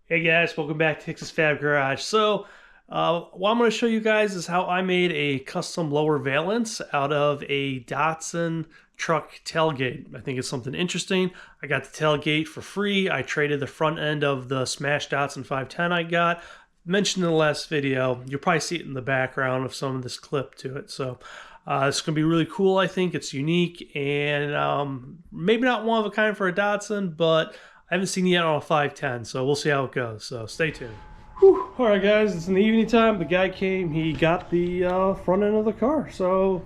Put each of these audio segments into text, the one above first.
Hey guys, welcome back to Texas Fab Garage. What I'm going to show you guys is how I made a custom lower valance out of a Datsun truck tailgate. I think it's something interesting. I got the tailgate for free. I traded the front end of the smashed Datsun 510 I got. Mentioned in the last video. You'll probably see it in the background of some of this clip to it. It's going to be really cool, I think. It's unique and maybe not one of a kind for a Datsun, but I haven't seen it yet on a 510, so we'll see how it goes. So stay tuned. Whew. All right, guys, it's in the evening time. The guy came. He got the front end of the car. So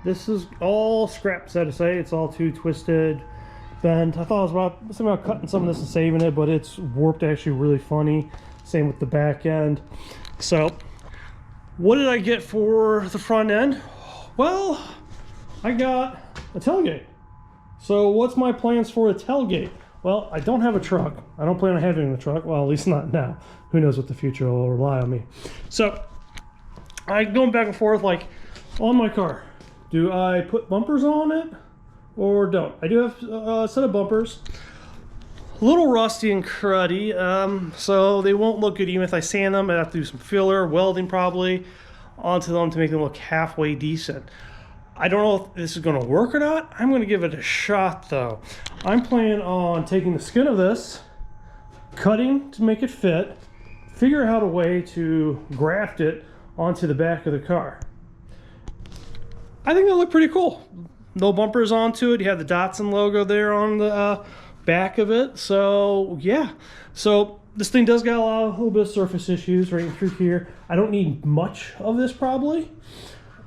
this is all scrap, so to say. It's all too twisted, bent. I thought I was thinking about cutting some of this and saving it, but it's warped actually really funny. Same with the back end. So what did I get for the front end? Well, I got a tailgate. So what's my plans for a tailgate? Well, I don't have a truck. I don't plan on having a truck. Well, at least not now. Who knows what the future will rely on me. So I'm going back and forth like on my car. Do I put bumpers on it or don't? I do have a set of bumpers. A little rusty and cruddy, so they won't look good even if I sand them. I have to do some filler, welding probably onto them to make them look halfway decent. I don't know if this is going to work or not. I'm going to give it a shot though. I'm planning on taking the skin of this, cutting to make it fit, figure out a way to graft it onto the back of the car. I think it'll look pretty cool. No bumpers onto it. You have the Datsun logo there on the back of it. So yeah. So this thing does got a little bit of surface issues right through here. I don't need much of this probably.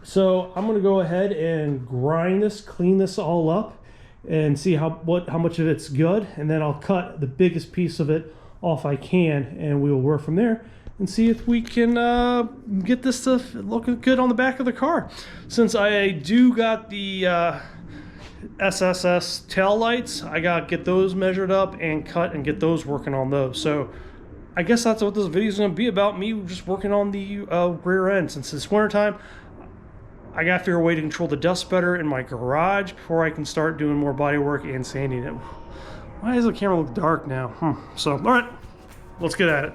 So I'm going to go ahead and grind this, clean this all up, and see how much of it's good. And then I'll cut the biggest piece of it off I can, and we will work from there and see if we can get this stuff looking good on the back of the car. Since I do got the SSS tail lights, I got to get those measured up and cut and get those working on those. So I guess that's what this video is going to be about, me just working on the rear end. Since it's wintertime, I gotta figure a way to control the dust better in my garage before I can start doing more body work and sanding it. Why does the camera look dark now? So, all right, let's get at it.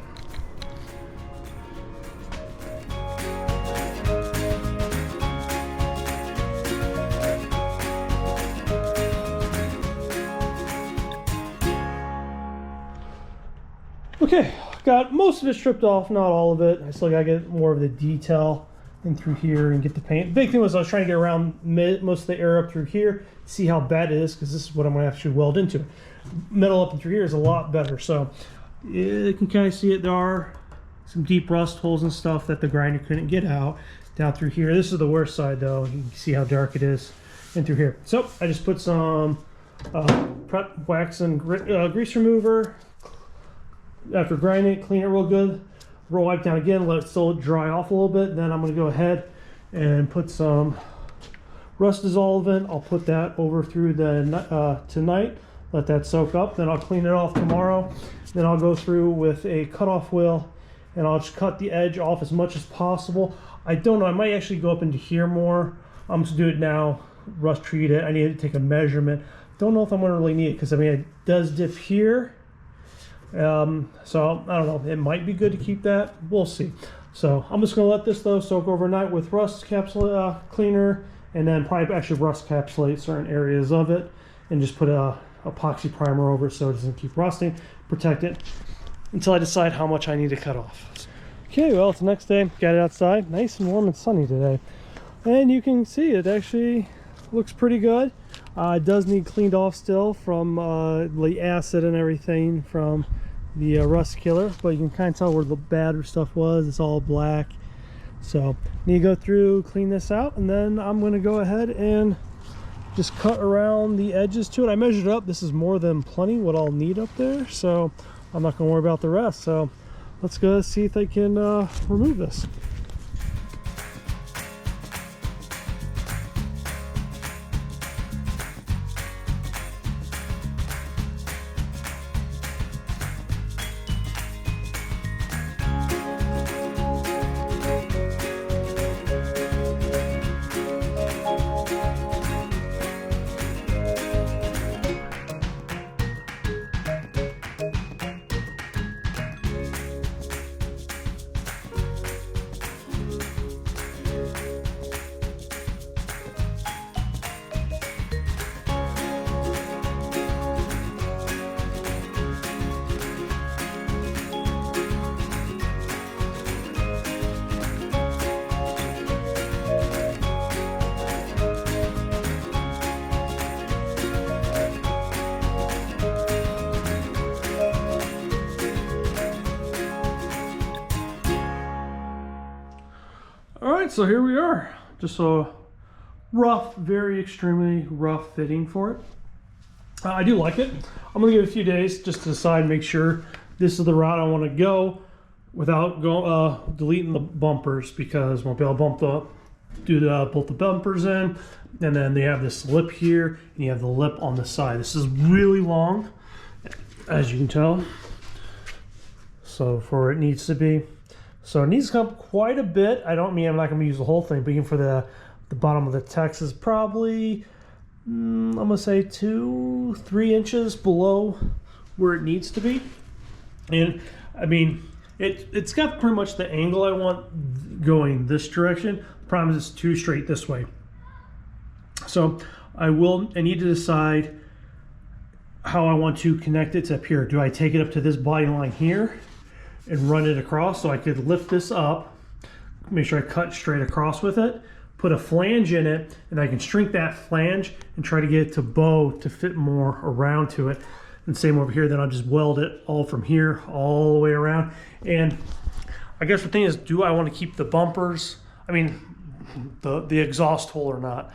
Okay, got most of it stripped off, not all of it. I still gotta get more of the detail in through here and get the paint. The big thing was I was trying to get around most of the air up through here, see how bad it is, because this is what I'm going to actually weld into. Metal up and through here is a lot better. So you can kind of see it. There are some deep rust holes and stuff that the grinder couldn't get out down through here. This is the worst side though. You can see how dark it is in through here. So I just put some prep wax and grease remover. After grinding it, clean it real good. Roll wipe down again, let it still dry off a little bit. Then I'm going to go ahead and put some rust dissolvent. I'll put that over through the tonight, let that soak up. Then I'll clean it off tomorrow. Then I'll go through with a cutoff wheel and I'll just cut the edge off as much as possible. I don't know, I might actually go up into here more. I'm just do it now, rust treat it. I need to take a measurement. Don't know if I'm going to really need it because I mean it does dip here. So I don't know, it might be good to keep that, we'll see. So I'm just going to let this though soak overnight with rust capsule cleaner, and then probably actually rust encapsulate certain areas of it and just put a epoxy primer over it so it doesn't keep rusting, protect it until I decide how much I need to cut off. Okay, well it's the next day, got it outside, nice and warm and sunny today, and you can see it actually looks pretty good. It does need cleaned off still from the acid and everything from the rust killer, but you can kind of tell where the bad stuff was. It's all black. So need to go through, clean this out, and then I'm going to go ahead and just cut around the edges to it. I measured up. This is more than plenty what I'll need up there, so I'm not going to worry about the rest. So let's go see if I can remove this. right, so here we are. Just a rough, very extremely rough fitting for it. I do like it. I'm gonna give it a few days just to decide, make sure this is the route I want to go without deleting the bumpers, because won't be able to both the bumpers in, and then they have this lip here, and you have the lip on the side. This is really long, as you can tell. So for where it needs to be. So it needs to come up quite a bit. I'm not going to use the whole thing, but even for the bottom of the text is probably, I'm going to say 2-3 inches below where it needs to be. And I mean, it's got pretty much the angle I want going this direction. The problem is it's too straight this way. So I need to decide how I want to connect it to up here. Do I take it up to this body line here and run it across, so I could lift this up, make sure I cut straight across with it, put a flange in it, and I can shrink that flange and try to get it to bow to fit more around to it. And same over here, then I'll just weld it all from here all the way around. And I guess the thing is, do I want to keep the bumpers, I mean the exhaust hole or not?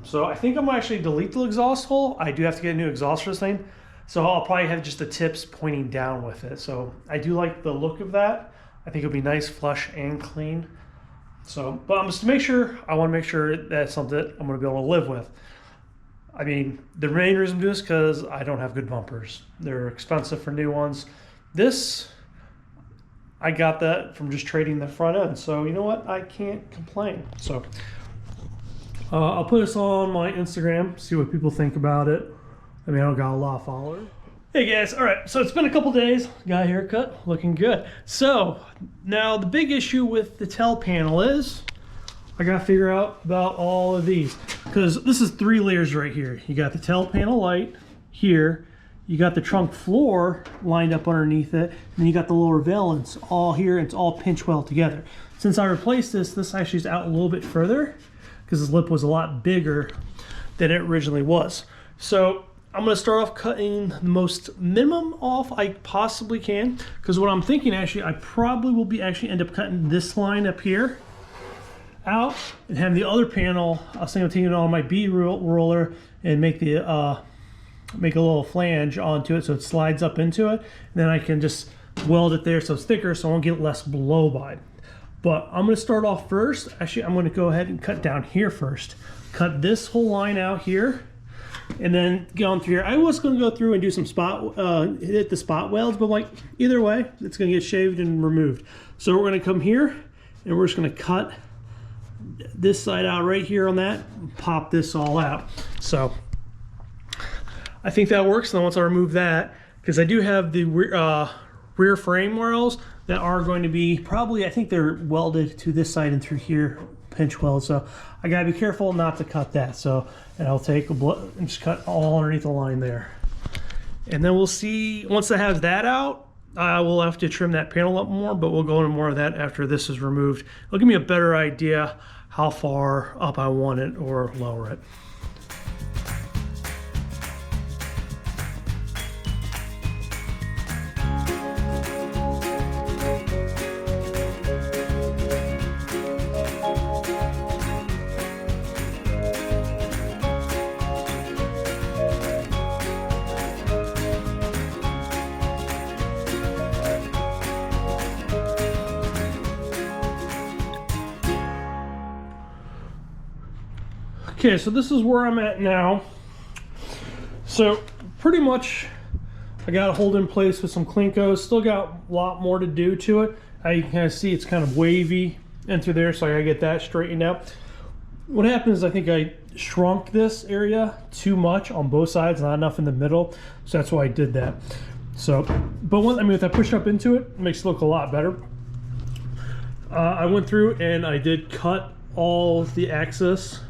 So I think I'm gonna actually delete the exhaust hole. I do have to get a new exhaust for this thing. So I'll probably have just the tips pointing down with it. So I do like the look of that. I think it'll be nice, flush, and clean. So, but just to make sure, I want to make sure that's something that I'm going to be able to live with. I mean, the main reason I'm doing this is because I don't have good bumpers. They're expensive for new ones. This, I got that from just trading the front end. So you know what? I can't complain. So I'll put this on my Instagram, see what people think about it. I mean, I don't got a lot of followers. Hey guys, all right, so it's been a couple days. Got a haircut, looking good. So now the big issue with the tail panel is I gotta figure out about all of these, because this is 3 layers right here. You got the tail panel light here, you got the trunk floor lined up underneath it, and then you got the lower valance all here, and it's all pinch weld together. Since I replaced this actually is out a little bit further, because this lip was a lot bigger than it originally was. So I'm going to start off cutting the most minimum off I possibly can, because what I'm thinking, actually, I probably will end up cutting this line up here out and having the other panel. I was thinking of taking it on my B roller and make a little flange onto it so it slides up into it, and then I can just weld it there so it's thicker, so I won't get less blow by. But I'm going to start off first. Actually, I'm going to go ahead and cut down here first. Cut this whole line out here, and then going through here. I was going to go through and do some hit the spot welds, but like either way, it's going to get shaved and removed. So we're going to come here, and we're just going to cut this side out right here on that, pop this all out. So I think that works. And then once I remove that, because I do have the rear frame rails that are going to be probably, I think they're welded to this side and through here, pinch weld. So I gotta be careful not to cut that. So, and I'll take and just cut all underneath the line there. And then we'll see, once I have that out, I will have to trim that panel up more, but we'll go into more of that after this is removed. It'll give me a better idea how far up I want it or lower it. Okay, so this is where I'm at now. So pretty much I got it hold in place with some Klinkos. Still got a lot more to do to it. You can kind of see it's kind of wavy into there, so I gotta get that straightened out. What happened is I think I shrunk this area too much on both sides, not enough in the middle, so that's why I did that. So, but if I push up into it, it makes it look a lot better. I went through and I did cut all the excess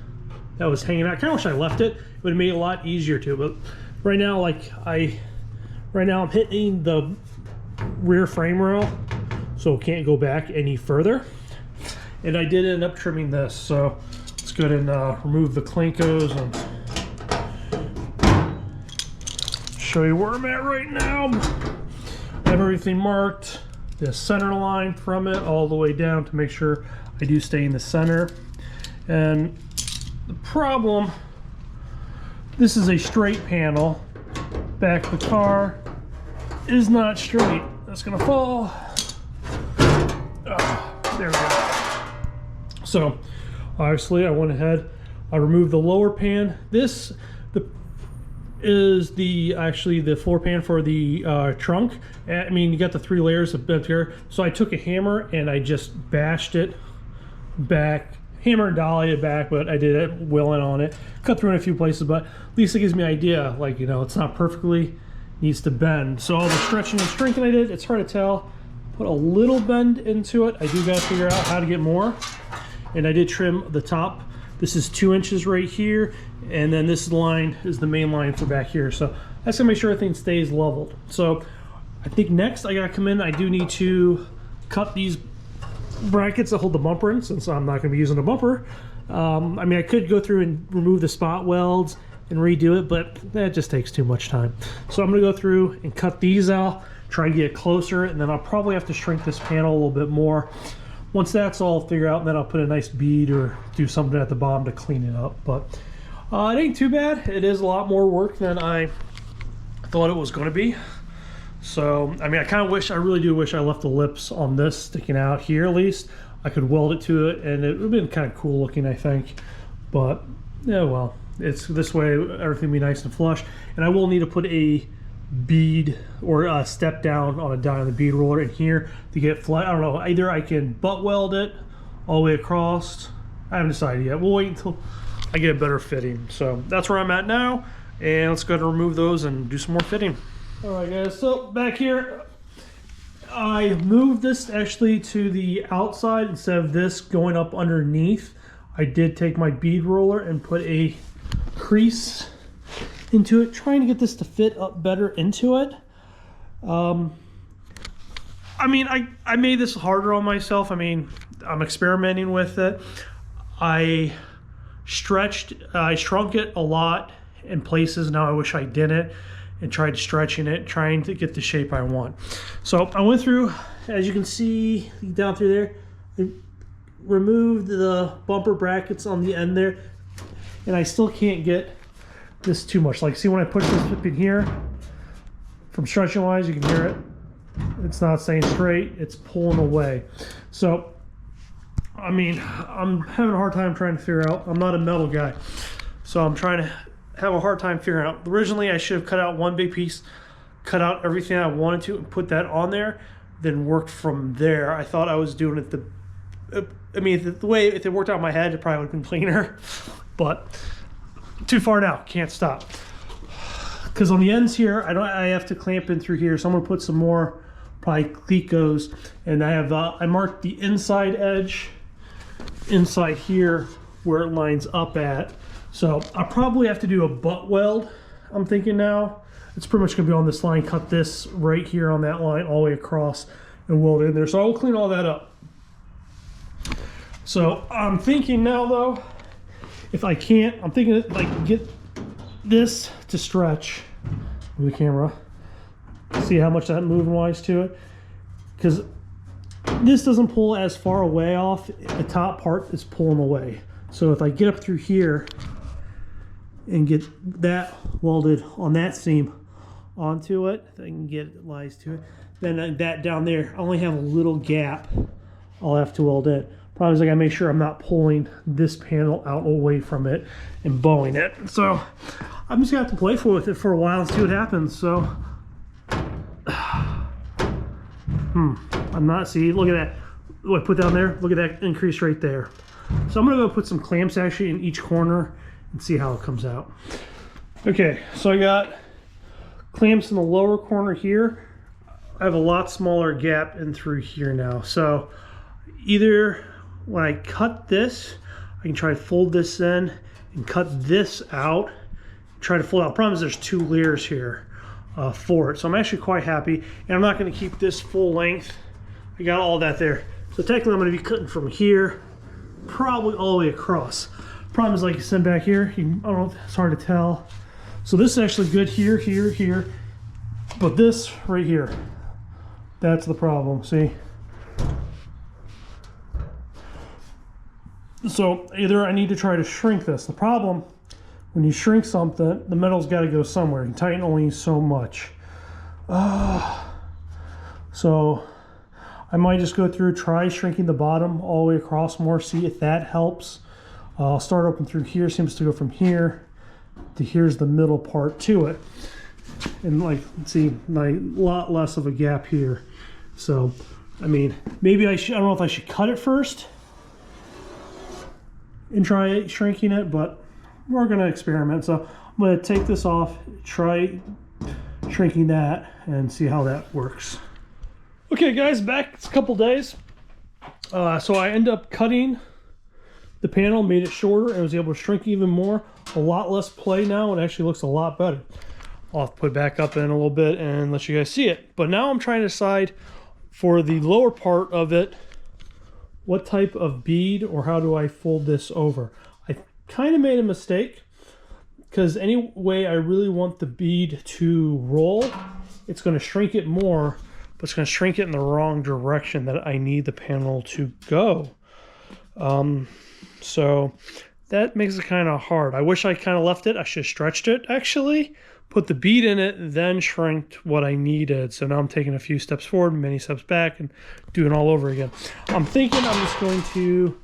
that was hanging out. I kind of wish I left it. It would have made it a lot easier to, but right now, right now I'm hitting the rear frame rail, so it can't go back any further. And I did end up trimming this, so let's go ahead and remove the Klinkos and show you where I'm at right now. I have everything marked, the center line from it all the way down to make sure I do stay in the center. And the problem, this is a straight panel. Back of the car is not straight. That's gonna fall. Oh, there we go. So obviously I went ahead, I removed the lower pan. This is actually the floor pan for the trunk. I mean, you got the 3 layers of bent here. So I took a hammer and I just bashed it back, hammer and dolly it back, but I did it willing on it. Cut through in a few places, but at least it gives me an idea, like, you know, it's not perfectly, needs to bend. So all the stretching and shrinking I did, it's hard to tell. Put a little bend into it. I do gotta figure out how to get more. And I did trim the top. This is 2 inches right here, and then this line is the main line for back here. So that's gonna make sure everything stays leveled. So I think next I gotta come in, I do need to cut these brackets that hold the bumper in, since I'm not gonna be using the bumper. I mean, I could go through and remove the spot welds and redo it, but that just takes too much time. So I'm gonna go through and cut these out, try to get closer, and then I'll probably have to shrink this panel a little bit more. Once that's all figured out, then I'll put a nice bead or do something at the bottom to clean it up. But it ain't too bad. It is a lot more work than I thought it was going to be. So, I mean, I really do wish I left the lips on this sticking out here at least. I could weld it to it, and it would have been kind of cool looking, I think. But, yeah, well, it's this way, everything will be nice and flush. And I will need to put a bead or a step down on a die on the bead roller in here to get flat. I don't know, either I can butt weld it all the way across. I haven't decided yet. We'll wait until I get a better fitting. So that's where I'm at now, and let's go ahead and remove those and do some more fitting. All right, guys, so back here I moved this actually to the outside instead of this going up underneath. I did take my bead roller and put a crease into it, trying to get this to fit up better into it. I mean, I made this harder on myself. I mean, I'm experimenting with it. I shrunk it a lot in places. Now I wish I didn't, and tried stretching it, trying to get the shape I want. So I went through, as you can see down through there, I removed the bumper brackets on the end there, and I still can't get this too much. Like, see, when I push this up in here, from stretching wise, you can hear it. It's not staying straight, it's pulling away. So, I mean, I'm having a hard time trying to figure out, I'm not a metal guy, so I'm trying to have a hard time figuring out. Originally, I should have cut out one big piece, cut out everything I wanted to, and put that on there, then worked from there. I thought I was doing it I mean, the way, if it worked out in my head, it probably would have been cleaner, but too far now, can't stop. Because on the ends here, I have to clamp in through here, so I'm gonna put some more probably clecos, and I marked the inside edge inside here where it lines up at. So I probably have to do a butt weld, I'm thinking now. It's pretty much gonna be on this line, cut this right here on that line all the way across and weld it in there. So I will clean all that up. So I'm thinking now though, if I can't, I'm thinking if I can get this to stretch with the camera, see how much that moving wise to it, because this doesn't pull as far away off. The top part is pulling away. So if I get up through here and get that welded on that seam onto it, if I can get it lies to it, then that down there, I only have a little gap I'll have to weld in. Problem is I gotta make sure I'm not pulling this panel out away from it and bowing it. So I'm just gonna have to play with it for a while and see what happens. So I'm not, see, look at that, what I put down there, look at that increase right there. So I'm gonna go put some clamps actually in each corner and see how it comes out. Okay, so I got clamps in the lower corner here. I have a lot smaller gap in through here now. So either when I cut this, I can try to fold this in and cut this out, try to fold out. Problem is there's 2 layers here for it. So I'm actually quite happy, and I'm not gonna keep this full length. I got all that there. So technically I'm gonna be cutting from here, probably all the way across. Problem is, like you said back here, I don't know, it's hard to tell. So this is actually good here, here, here, but this right here, that's the problem, see? So either I need to try to shrink this. The problem, when you shrink something, the metal's got to go somewhere. You can tighten only so much. So I might just go through, try shrinking the bottom all the way across more, see if that helps. I'll start open through here, seems to go from here to here's the middle part to it. And like, see, a lot less of a gap here. So, I mean, maybe I don't know if I should cut it first and try shrinking it, but we're gonna experiment. So I'm gonna take this off, try shrinking that, and see how that works. Okay guys, back, it's a couple days. So I end up cutting the panel, made it shorter, and was able to shrink even more. A lot less play now, it actually looks a lot better. I'll have to put it back up in a little bit and let you guys see it. But now I'm trying to decide for the lower part of it, what type of bead or how do I fold this over. I kind of made a mistake because any way I really want the bead to roll, it's going to shrink it more, but it's going to shrink it in the wrong direction that I need the panel to go. So that makes it kind of hard. I wish I kind of left it. I should have stretched it actually, put the bead in it, then shrinked what I needed. So now I'm taking a few steps forward, many steps back, and doing all over again. I'm thinking I'm just going to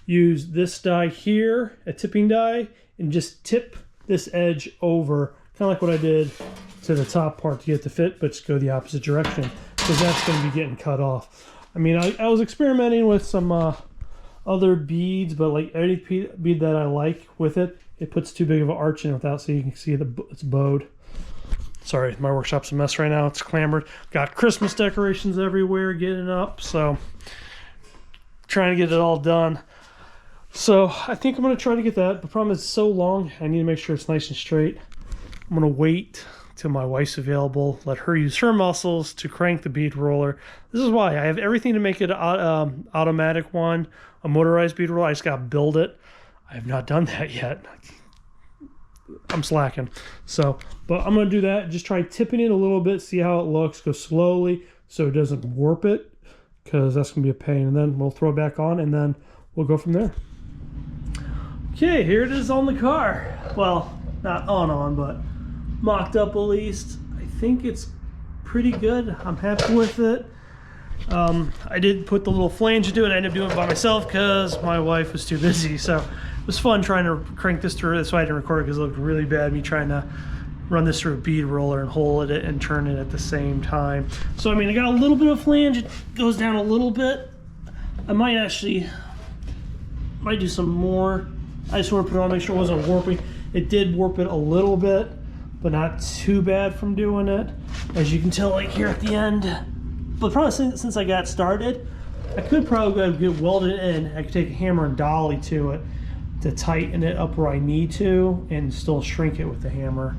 use this die here, a tipping die, and just tip this edge over, kind of like what I did to the top part to get it to fit, but just go the opposite direction, because that's going to be getting cut off. I mean, I was experimenting with some other beads, but like any bead that I like with it, it puts too big of an arch in without, so you can see it's bowed. Sorry, my workshop's a mess right now. It's clambered. Got Christmas decorations everywhere getting up, so trying to get it all done. So I think I'm going to try to get that. The problem is it's so long, I need to make sure it's nice and straight. I'm going to wait till my wife's available, let her use her muscles to crank the bead roller. This is why I have everything to make it an automatic one, a motorized bead roller. I just got to build it. I have not done that yet. I'm slacking. So, but I'm going to do that. Just try tipping it a little bit, see how it looks. Go slowly so it doesn't warp it, because that's going to be a pain. And then we'll throw it back on, and then we'll go from there. Okay, here it is on the car. Well, not on, but mocked up at least. I think it's pretty good. I'm happy with it. I did put the little flange into it. I ended up doing it by myself because my wife was too busy. So it was fun trying to crank this through. That's why I didn't record it, because it looked really bad, me trying to run this through a bead roller and hold it and turn it at the same time. So I mean, I got a little bit of flange. It goes down a little bit. I might do some more. I just want to put it on, make sure it wasn't warping. It did warp it a little bit, but not too bad from doing it. As you can tell, like here at the end. But probably since I got started, I could probably go get welded in. I could take a hammer and dolly to it to tighten it up where I need to, and still shrink it with the hammer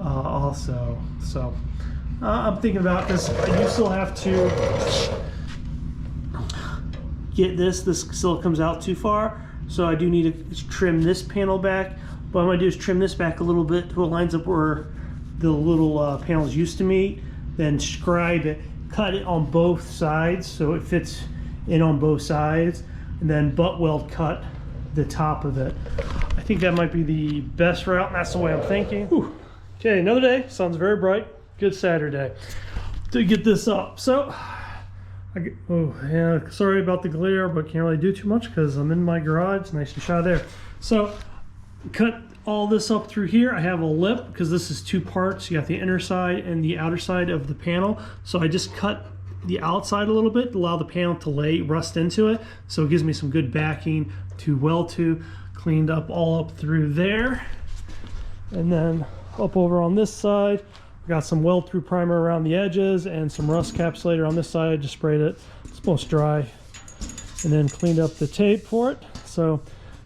also. So I'm thinking about this. I do still have to get this still comes out too far, so I do need to trim this panel back. What I'm going to do is trim this back a little bit to it lines up where the little panels used to meet, then scribe it, cut it on both sides so it fits in on both sides, and then butt weld cut the top of it. I think that might be the best route, and that's the way I'm thinking. Whew. Okay, another day. Sun's very bright. Good Saturday to get this up. So, oh yeah, sorry about the glare, but can't really do too much because I'm in my garage. It's nice and shot there. So, cut all this up through here. I have a lip because this is two parts. You got the inner side and the outer side of the panel. So I just cut the outside a little bit to allow the panel to rust into it. So it gives me some good backing to weld to. Cleaned up all up through there. And then up over on this side, got some weld through primer around the edges and some rust capsulator on this side. Just sprayed it. It's almost dry. And then cleaned up the tape for it. So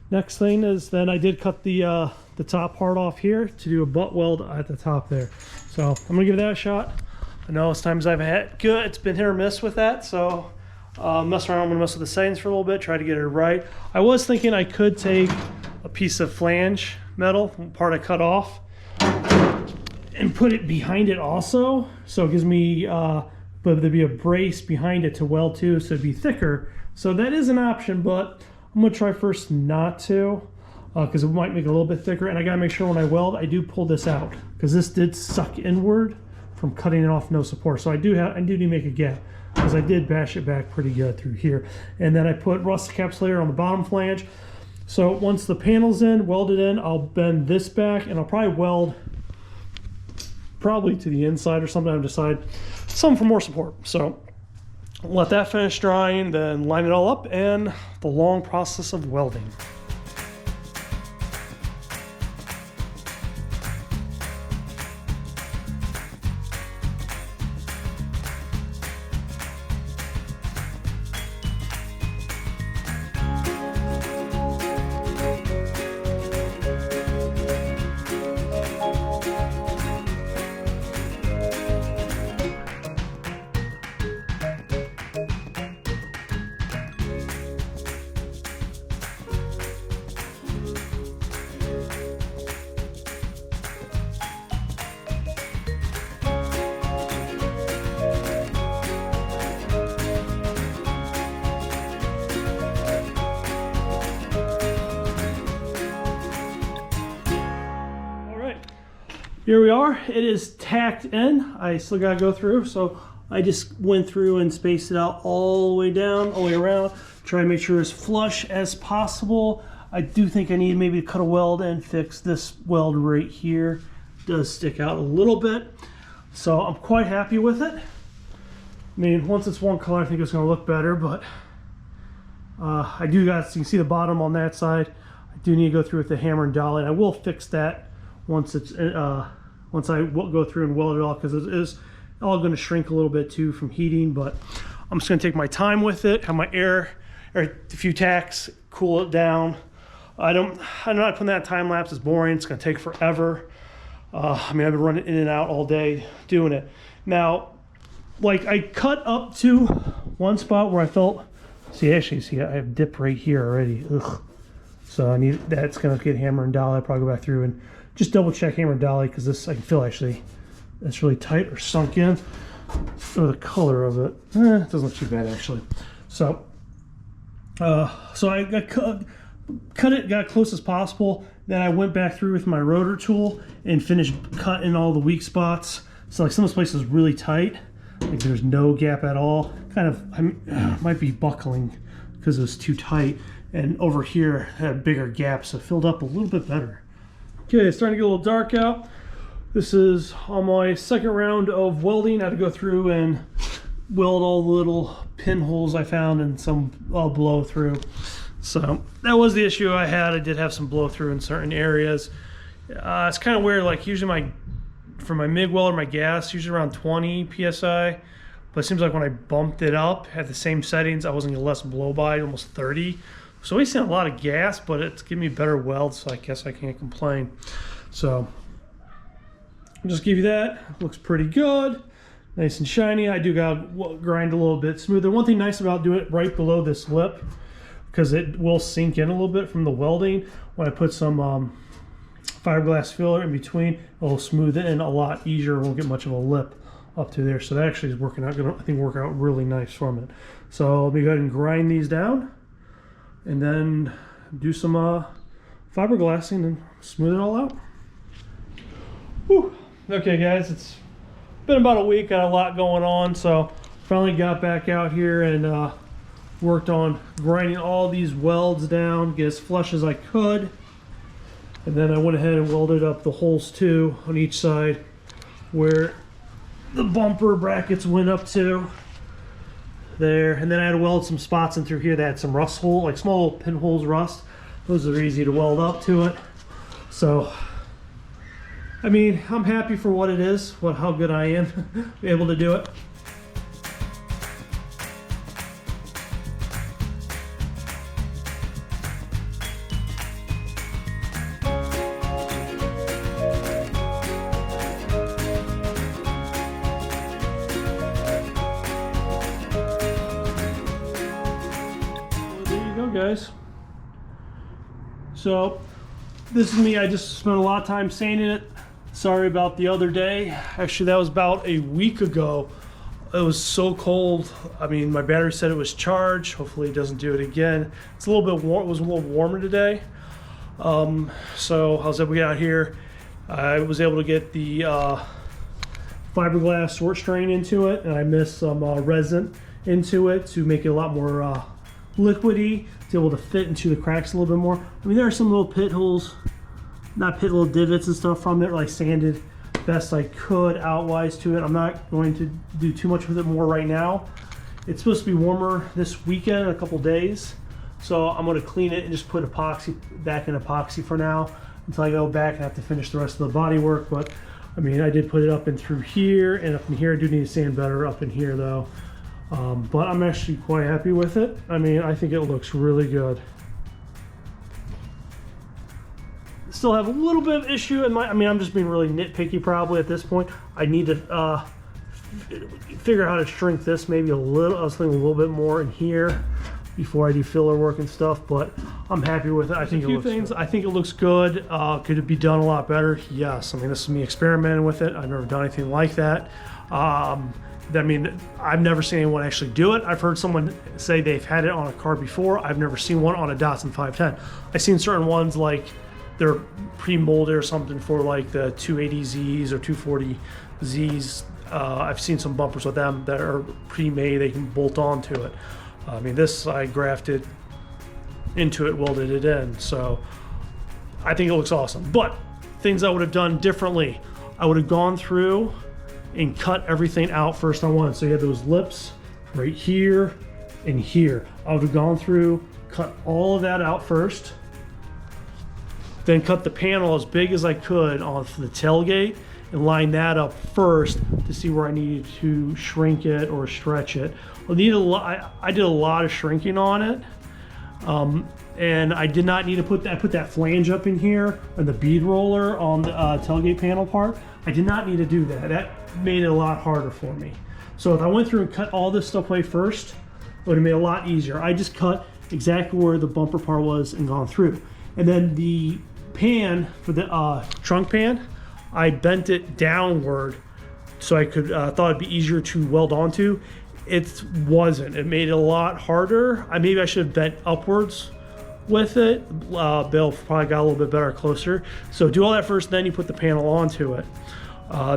next thing is then I did cut the top part off here to do a butt weld at the top there. So I'm gonna give that a shot. I know it's times I've had good, it's been hit or miss with that, so mess around. I'm gonna mess with the settings for a little bit, try to get it right. I was thinking I could take a piece of flange metal, part I cut off, and put it behind it also, so it gives me but there'd be a brace behind it to weld to, so it'd be thicker. So that is an option, but I'm gonna try first not to, because it might make it a little bit thicker. And I gotta make sure when I weld, I do pull this out, because this did suck inward from cutting it off no support. So I do need to make a gap, because I did bash it back pretty good through here. And then I put rust encapsulator on the bottom flange. So once the panel's in, welded in, I'll bend this back, and I'll probably weld to the inside or something. I've decided some for more support. So let that finish drying, then line it all up, and the long process of welding. Here we are. It is tacked in. I still gotta go through, so I just went through and spaced it out all the way down, all the way around, try to make sure it's flush as possible. I do think I need maybe to cut a weld and fix this weld right here. It does stick out a little bit, so I'm quite happy with it. I mean, once it's one color, I think it's gonna look better, but I do got, so you can see the bottom on that side. I do need to go through with the hammer and dolly, and I will fix that once it's once I go through and weld it all, because it is all going to shrink a little bit too from heating. But I'm just going to take my time with it, have my air or a few tacks, cool it down. I'm not putting that time lapse. It's boring. It's going to take forever. I mean, I've been running in and out all day doing it. Now, like, I cut up to one spot where I felt, see, actually, see, I have dip right here already. Ugh. So I need, that's going to get hammer and dolly. I'll probably go back through and just double check hammer and dolly, because this, I can feel actually that's really tight or sunk in. Or the color of it, it doesn't look too bad actually. So I got cut it, got close as possible. Then I went back through with my rotor tool and finished cutting all the weak spots. So like some of this place is really tight, like there's no gap at all. Kind of, I might be buckling because it was too tight. And over here had bigger gaps, so it filled up a little bit better. Okay, it's starting to get a little dark out. This is on my second round of welding. I had to go through and weld all the little pinholes I found and some blow through. So that was the issue I had. I did have some blow through in certain areas. It's kind of weird, like usually for my MIG welder, my gas, usually around 20 PSI. But it seems like when I bumped it up at the same settings, I wasn't getting less blow by, almost 30. So we've seen a lot of gas, but it's giving me better welds, so I guess I can't complain. So I'll just give you that. Looks pretty good, nice and shiny. I do gotta grind a little bit smoother. One thing nice about doing it right below this lip, because it will sink in a little bit from the welding. When I put some fiberglass filler in between, it'll smooth it in a lot easier. Won't get much of a lip up to there. So that actually is working out, gonna, I think, work out really nice from it. So let me go ahead and grind these down, and then do some fiberglassing and smooth it all out. Whew. Okay guys, it's been about a week, got a lot going on, so finally got back out here and worked on grinding all these welds down, get as flush as I could. And then I went ahead and welded up the holes too on each side where the bumper brackets went up to there. And then I had to weld some spots in through here that had some rust hole, like small pinholes rust. Those are easy to weld up to it. So I mean, I'm happy for what it is, how good I am able to do it. Guys, so this is me. I just spent a lot of time sanding it. Sorry about the other day. Actually, that was about a week ago. It was so cold. I mean, my battery said it was charged. Hopefully it doesn't do it again. It's a little bit warm. It was a little warmer today. So I was able to get out here. I was able to get the fiberglass short strain into it, and I missed some resin into it to make it a lot more liquidy, to be able to fit into the cracks a little bit more. I mean, there are some little pit holes, not pit, little divots and stuff from it, like sanded best I could outwise to it. I'm not going to do too much with it more right now. It's supposed to be warmer this weekend in a couple days, so I'm going to clean it and just put epoxy back in epoxy for now until I go back and have to finish the rest of the body work. But I mean, I did put it up and through here, and up in here I do need to sand better up in here though. But I'm actually quite happy with it. I mean, I think it looks really good. Still have a little bit of issue in my, I mean, I'm just being really nitpicky probably at this point. I need to figure out how to shrink this maybe a little. I was thinking a little bit more in here before I do filler work and stuff, but I'm happy with it. I think a few things. I think it looks good. Could it be done a lot better? Yes. I mean, this is me experimenting with it. I've never done anything like that. I mean, I've never seen anyone actually do it. I've heard someone say they've had it on a car before. I've never seen one on a Datsun 510. I've seen certain ones like they're pre-molded or something for like the 280Zs or 240Zs. I've seen some bumpers with them that are pre-made. They can bolt onto it. I mean, this I grafted into it, welded it in. So I think it looks awesome. But things I would have done differently, I would have gone through and cut everything out first on one. So you have those lips right here and here. I would have gone through, cut all of that out first, then cut the panel as big as I could off the tailgate and line that up first to see where I needed to shrink it or stretch it. I did a lot of shrinking on it, and I did not need to put that. I put that flange up in here and the bead roller on the tailgate panel part. I did not need to do that. That made it a lot harder for me. So if I went through and cut all this stuff away first, it would have made it a lot easier. I just cut exactly where the bumper part was and gone through. And then the pan for the trunk pan, I bent it downward so I could thought it'd be easier to weld onto. It wasn't. It made it a lot harder. Maybe I should have bent upwards with it. Bill probably got a little bit better closer. So do all that first, then you put the panel onto it.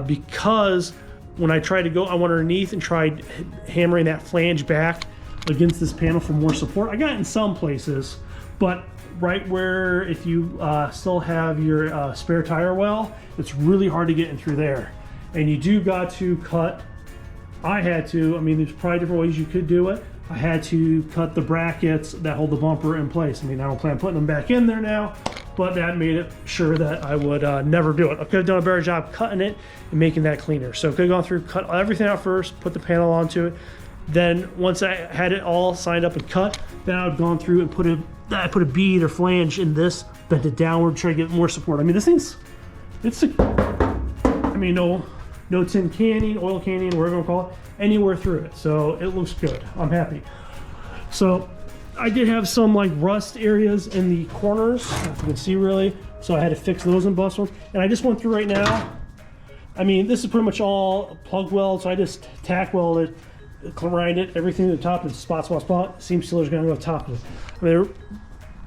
Because when I tried to go, I went underneath and tried hammering that flange back against this panel for more support. I got it in some places, but right where if you still have your spare tire well, it's really hard to get in through there. And you do got to cut, I had to, I mean, there's probably different ways you could do it. I had to cut the brackets that hold the bumper in place. I mean, I don't plan on putting them back in there now, but that made it sure that I would never do it. I could have done a better job cutting it and making that cleaner. So I could have gone through, cut everything out first, put the panel onto it. Then once I had it all signed up and cut, then I would gone through and put a bead or flange in this, bent it downward, try to get more support. I mean, this thing's, I mean, no tin canning, oil canning, whatever you want to call it, anywhere through it. So it looks good. I'm happy. So I did have some like rust areas in the corners, if you can see really. So I had to fix those and bust ones. And I just went through right now. I mean, this is pretty much all plug weld. So I just tack welded, grind it, everything to the top, and spot. Seam sealer's gonna go on top of it. I mean, there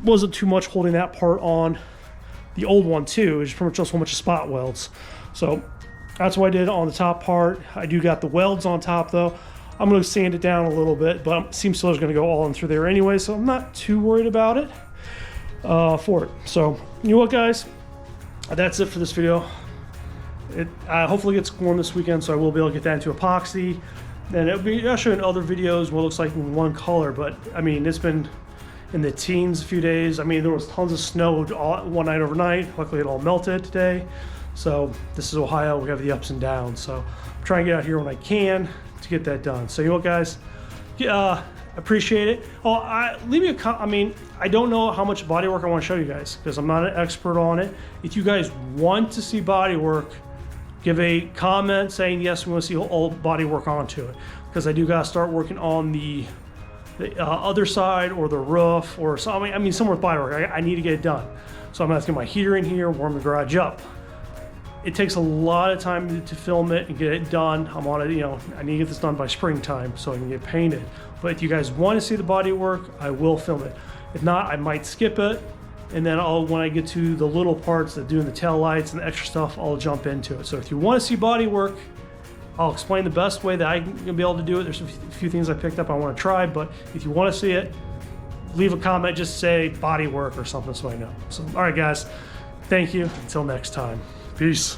wasn't too much holding that part on the old one too. It's pretty much just so much spot welds. So that's what I did on the top part. I do got the welds on top though. I'm gonna sand it down a little bit, but seam sealer's gonna go all in through there anyway, so I'm not too worried about it for it. So, you know what guys? That's it for this video. It hopefully gets warm this weekend, so I will be able to get that into epoxy. Then I'll show you in other videos what it looks like in one color, but I mean, it's been in the teens a few days. I mean, there was tons of snow one night overnight. Luckily it all melted today. So this is Ohio, we have the ups and downs. So I'm trying to get out here when I can to get that done. So you know what guys, appreciate it. Leave me a comment. I mean, I don't know how much body work I want to show you guys because I'm not an expert on it. If you guys want to see body work, give a comment saying yes, we want to see all body work onto it. Because I do got to start working on the other side or the roof or something. I mean, somewhere with body work. I need to get it done. So I'm going to get my heater in here, warm the garage up. It takes a lot of time to film it and get it done. I'm on it, you know, I need to get this done by springtime so I can get painted. But if you guys want to see the body work, I will film it. If not, I might skip it. And then when I get to the little parts that doing the tail lights and the extra stuff, I'll jump into it. So if you want to see body work, I'll explain the best way that I'm gonna be able to do it. There's a few things I picked up I want to try, but if you want to see it, leave a comment, just say body work or something so I know. So, all right guys, thank you, until next time. Peace.